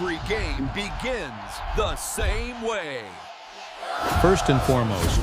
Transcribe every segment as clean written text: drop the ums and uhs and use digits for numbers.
Every game begins the same way. First and foremost,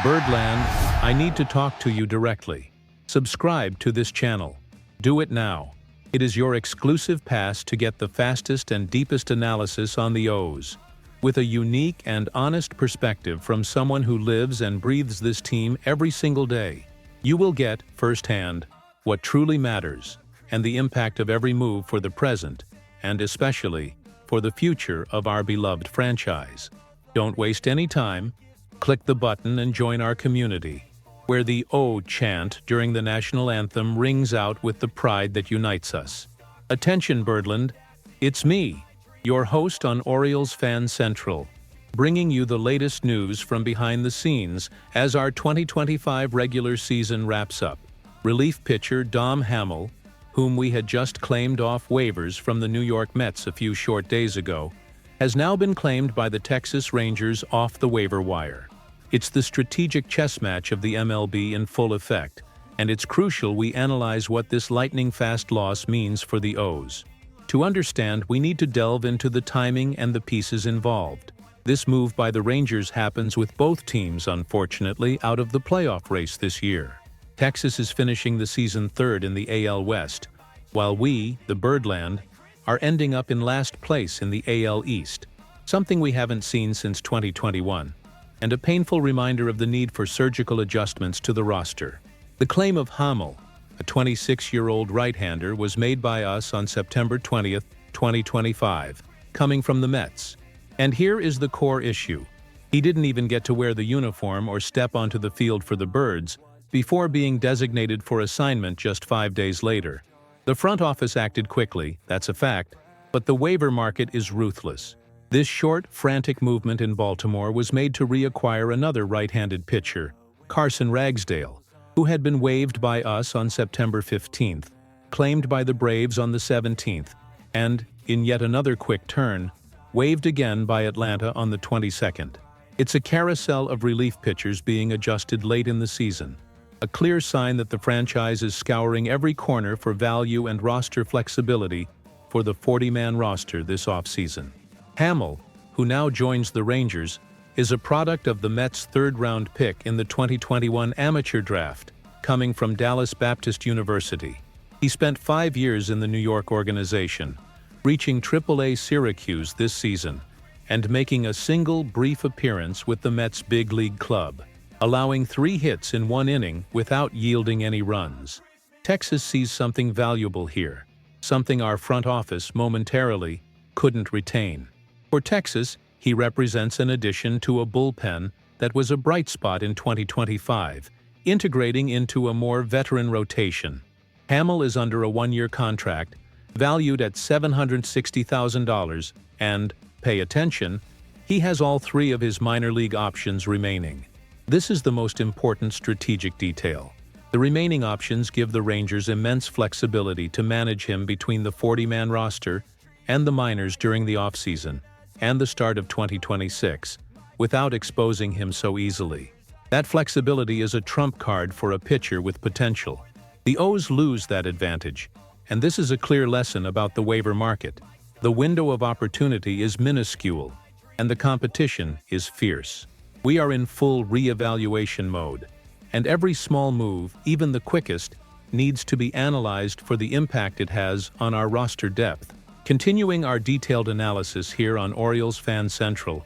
Birdland, I need to talk to you directly. Subscribe to this channel. Do it now. It is your exclusive pass to get the fastest and deepest analysis on the O's. With a unique and honest perspective from someone who lives and breathes this team every single day, you will get, firsthand, what truly matters and the impact of every move for the present, and especially for the future of our beloved franchise. Don't waste any time. Click the button and join our community, where the O chant during the national anthem rings out with the pride that unites us. Attention, Birdland. It's me, your host on Orioles Fan Central, bringing you the latest news from behind the scenes as our 2025 regular season wraps up. Relief pitcher Hamill, whom we had just claimed off waivers from the New York Mets a few short days ago, has now been claimed by the Texas Rangers off the waiver wire. It's the strategic chess match of the MLB in full effect, and it's crucial we analyze what this lightning-fast loss means for the O's. To understand, we need to delve into the timing and the pieces involved. This move by the Rangers happens with both teams, unfortunately, out of the playoff race this year. Texas is finishing the season third in the AL West, while we, the Birdland, are ending up in last place in the AL East, something we haven't seen since 2021, and a painful reminder of the need for surgical adjustments to the roster. The claim of Hamill, a 26-year-old right-hander, was made by us on September 20th, 2025, coming from the Mets. And here is the core issue. He didn't even get to wear the uniform or step onto the field for the Birds before being designated for assignment just 5 days later. The front office acted quickly, that's a fact, but the waiver market is ruthless. This short, frantic movement in Baltimore was made to reacquire another right-handed pitcher, Ragsdale, who had been waived by us on September 15th, claimed by the Braves on the 17th, and, in yet another quick turn, waived again by Atlanta on the 22nd. It's a carousel of relief pitchers being adjusted late in the season, a clear sign that the franchise is scouring every corner for value and roster flexibility for the 40-man roster this offseason. Hamill, who now joins the Rangers, is a product of the Mets' third-round pick in the 2021 amateur draft, coming from Dallas Baptist University. He spent 5 years in the New York organization, reaching AAA Syracuse this season, and making a single brief appearance with the Mets' big league club, allowing 3 hits in 1 inning without yielding any runs. Texas sees something valuable here, something our front office momentarily couldn't retain. For Texas, he represents an addition to a bullpen that was a bright spot in 2025, integrating into a more veteran rotation. Hamill is under a 1-year contract, valued at $760,000, and, pay attention, he has all 3 of his minor league options remaining. This is the most important strategic detail. The remaining options give the Rangers immense flexibility to manage him between the 40-man roster and the minors during the offseason and the start of 2026, without exposing him so easily. That flexibility is a trump card for a pitcher with potential. The O's lose that advantage, and this is a clear lesson about the waiver market. The window of opportunity is minuscule, and the competition is fierce. We are in full re-evaluation mode, and every small move, even the quickest, needs to be analyzed for the impact it has on our roster depth. Continuing our detailed analysis here on Orioles Fan Central,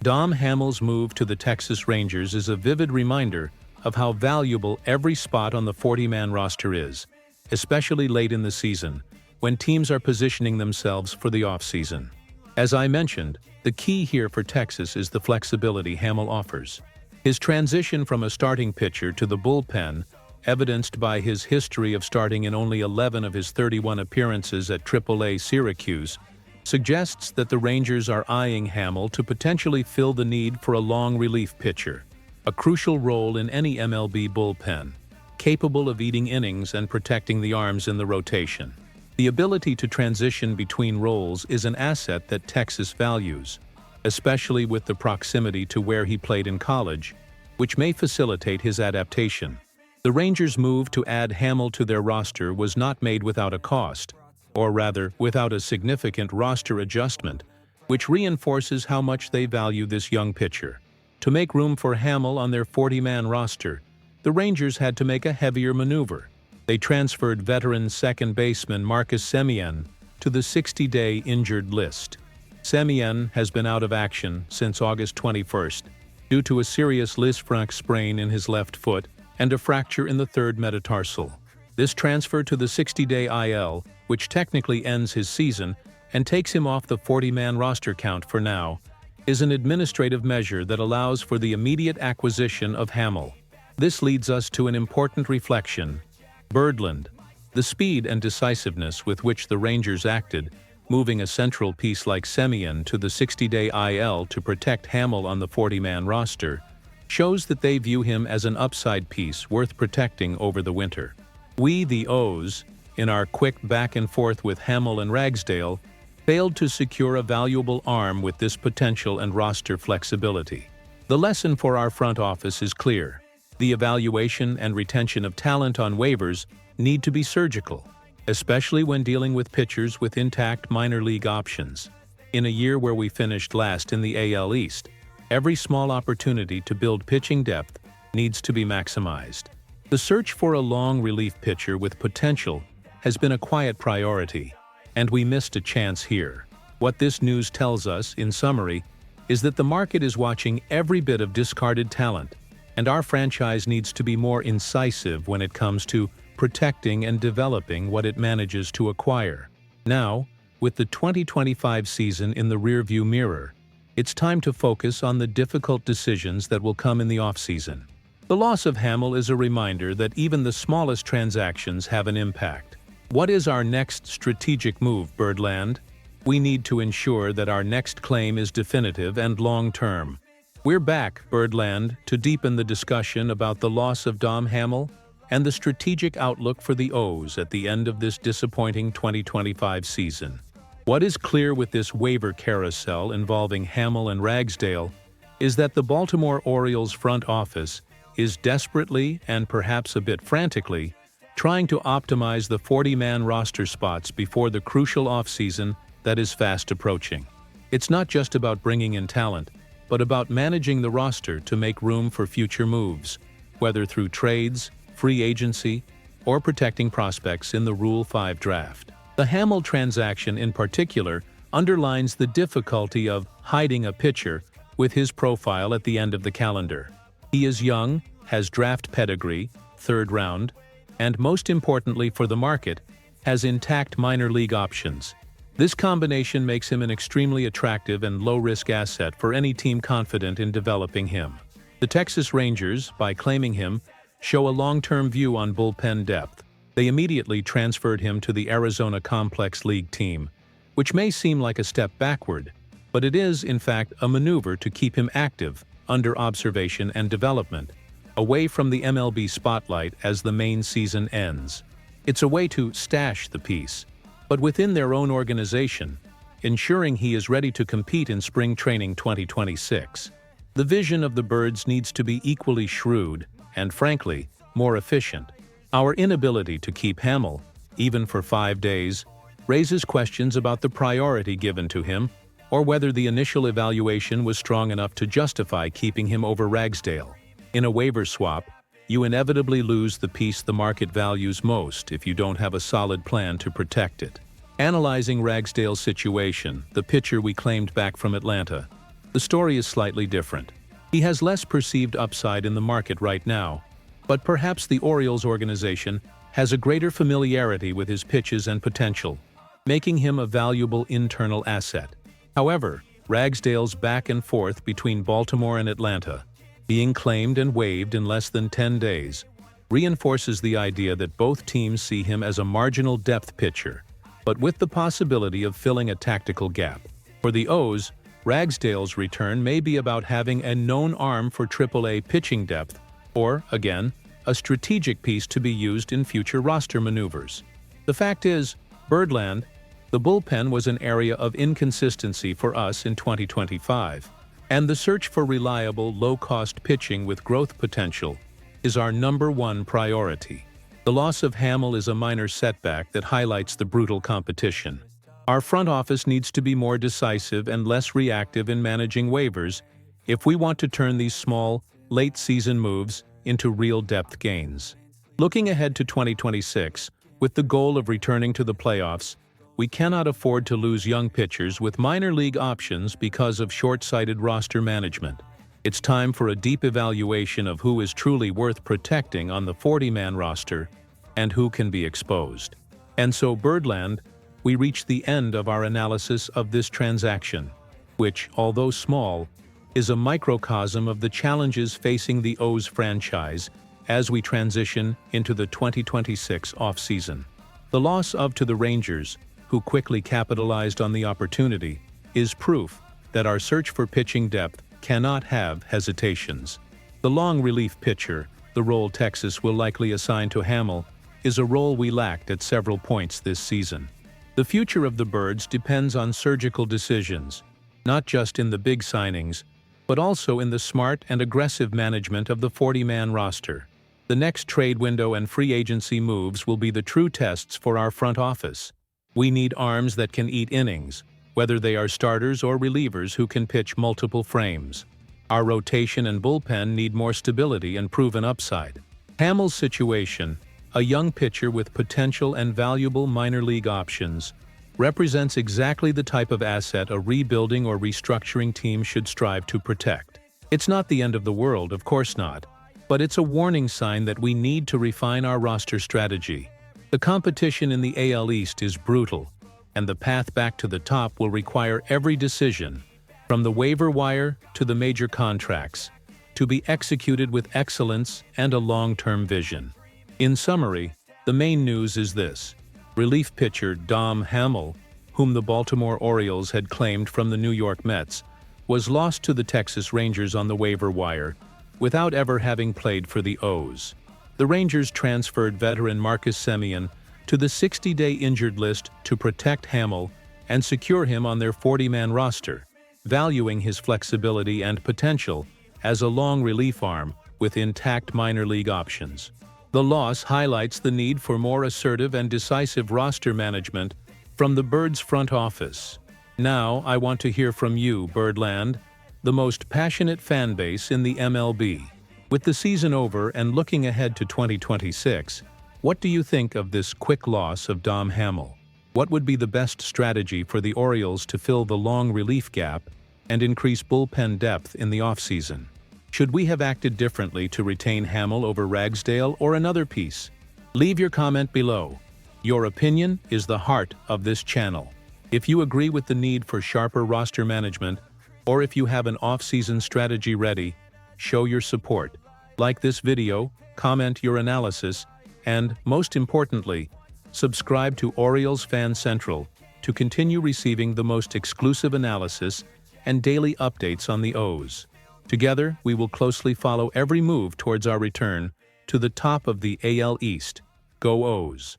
Hamill's move to the Texas Rangers is a vivid reminder of how valuable every spot on the 40-man roster is, especially late in the season, when teams are positioning themselves for the offseason. As I mentioned, the key here for Texas is the flexibility Hamill offers. His transition from a starting pitcher to the bullpen, evidenced by his history of starting in only 11 of his 31 appearances at AAA Syracuse, suggests that the Rangers are eyeing Hamill to potentially fill the need for a long relief pitcher, a crucial role in any MLB bullpen, capable of eating innings and protecting the arms in the rotation. The ability to transition between roles is an asset that Texas values, especially with the proximity to where he played in college, which may facilitate his adaptation. The Rangers' move to add Hamill to their roster was not made without a cost. or rather, without a significant roster adjustment, which reinforces how much they value this young pitcher. To make room for Hamill on their 40-man roster, the Rangers had to make a heavier maneuver. They transferred veteran second baseman Marcus Semien to the 60-day injured list. Semien has been out of action since August 21st due to a serious Lisfranc sprain in his left foot and a fracture in the third metatarsal. This transfer to the 60-day IL, which technically ends his season and takes him off the 40-man roster count for now, is an administrative measure that allows for the immediate acquisition of Hamill. This leads us to an important reflection. Birdland. The speed and decisiveness with which the Rangers acted, moving a central piece like Semien to the 60-day IL to protect Hamill on the 40-man roster, shows that they view him as an upside piece worth protecting over the winter. We, the O's, in our quick back and forth with Hamill and Ragsdale, failed to secure a valuable arm with this potential and roster flexibility. The lesson for our front office is clear. The evaluation and retention of talent on waivers need to be surgical, especially when dealing with pitchers with intact minor league options. In a year where we finished last in the AL East, every small opportunity to build pitching depth needs to be maximized. The search for a long relief pitcher with potential has been a quiet priority, and we missed a chance here. What this news tells us, in summary, is that the market is watching every bit of discarded talent, and our franchise needs to be more incisive when it comes to protecting and developing what it manages to acquire. Now, with the 2025 season in the rearview mirror, it's time to focus on the difficult decisions that will come in the offseason. The loss of Hamill is a reminder that even the smallest transactions have an impact. What is our next strategic move, Birdland? We need to ensure that our next claim is definitive and long-term. We're back, Birdland, to deepen the discussion about the loss of Dom Hamill and the strategic outlook for the O's at the end of this disappointing 2025 season. What is clear with this waiver carousel involving Hamill and Ragsdale is that the Baltimore Orioles front office is desperately, and perhaps a bit frantically, trying to optimize the 40-man roster spots before the crucial offseason that is fast approaching. It's not just about bringing in talent, but about managing the roster to make room for future moves, whether through trades, free agency, or protecting prospects in the Rule 5 draft. The Hamill transaction in particular underlines the difficulty of hiding a pitcher with his profile at the end of the calendar. He is young, has draft pedigree, third round, and most importantly for the market, has intact minor league options. This combination makes him an extremely attractive and low-risk asset for any team confident in developing him. The Texas Rangers, by claiming him, show a long-term view on bullpen depth. They immediately transferred him to the Arizona Complex League team, which may seem like a step backward, but it is, in fact, a maneuver to keep him active, under observation and development, away from the MLB spotlight as the main season ends. It's a way to stash the piece, but within their own organization, ensuring he is ready to compete in spring training 2026. The vision of the Birds needs to be equally shrewd and, frankly, more efficient. Our inability to keep Hamill, even for 5 days, raises questions about the priority given to him or whether the initial evaluation was strong enough to justify keeping him over Ragsdale. In a waiver swap, you inevitably lose the piece the market values most if you don't have a solid plan to protect it. Analyzing Ragsdale's situation, the pitcher we claimed back from Atlanta, the story is slightly different. He has less perceived upside in the market right now, but perhaps the Orioles organization has a greater familiarity with his pitches and potential, making him a valuable internal asset. However, Ragsdale's back and forth between Baltimore and Atlanta, being claimed and waived in less than 10 days, reinforces the idea that both teams see him as a marginal depth pitcher, but with the possibility of filling a tactical gap. For the O's, Ragsdale's return may be about having a known arm for AAA pitching depth, or, again, a strategic piece to be used in future roster maneuvers. The fact is, Birdland, the bullpen was an area of inconsistency for us in 2025, and the search for reliable, low-cost pitching with growth potential is our #1 priority. The loss of Hamill is a minor setback that highlights the brutal competition. Our front office needs to be more decisive and less reactive in managing waivers if we want to turn these small, late-season moves into real depth gains. Looking ahead to 2026, with the goal of returning to the playoffs, we cannot afford to lose young pitchers with minor league options because of short-sighted roster management. It's time for a deep evaluation of who is truly worth protecting on the 40-man roster and who can be exposed. And so, Birdland, we reach the end of our analysis of this transaction, which, although small, is a microcosm of the challenges facing the O's franchise as we transition into the 2026 offseason. The loss to the Rangers, who quickly capitalized on the opportunity, is proof that our search for pitching depth cannot have hesitations. The long relief pitcher, the role Texas will likely assign to Hamill, is a role we lacked at several points this season. The future of the Birds depends on surgical decisions, not just in the big signings, but also in the smart and aggressive management of the 40-man roster. The next trade window and free agency moves will be the true tests for our front office. We need arms that can eat innings, whether they are starters or relievers who can pitch multiple frames. Our rotation and bullpen need more stability and proven upside. Hamill's situation, a young pitcher with potential and valuable minor league options, represents exactly the type of asset a rebuilding or restructuring team should strive to protect. It's not the end of the world, of course not, but it's a warning sign that we need to refine our roster strategy. The competition in the AL East is brutal, and the path back to the top will require every decision, from the waiver wire to the major contracts, to be executed with excellence and a long-term vision. In summary, the main news is this. Relief pitcher Dom Hamill, whom the Baltimore Orioles had claimed from the New York Mets, was lost to the Texas Rangers on the waiver wire without ever having played for the O's. The Rangers transferred veteran Marcus Semien to the 60-day injured list to protect Hamill and secure him on their 40-man roster, valuing his flexibility and potential as a long relief arm with intact minor league options. The loss highlights the need for more assertive and decisive roster management from the Birds front office. Now, I want to hear from you, Birdland, the most passionate fan base in the MLB. With the season over and looking ahead to 2026, what do you think of this quick loss of Dom Hamill? What would be the best strategy for the Orioles to fill the long relief gap and increase bullpen depth in the offseason? Should we have acted differently to retain Hamill over Ragsdale or another piece? Leave your comment below. Your opinion is the heart of this channel. If you agree with the need for sharper roster management, or if you have an off-season strategy ready, show your support. Like this video, comment your analysis, and, most importantly, subscribe to Orioles Fan Central to continue receiving the most exclusive analysis and daily updates on the O's. Together, we will closely follow every move towards our return to the top of the AL East. Go O's!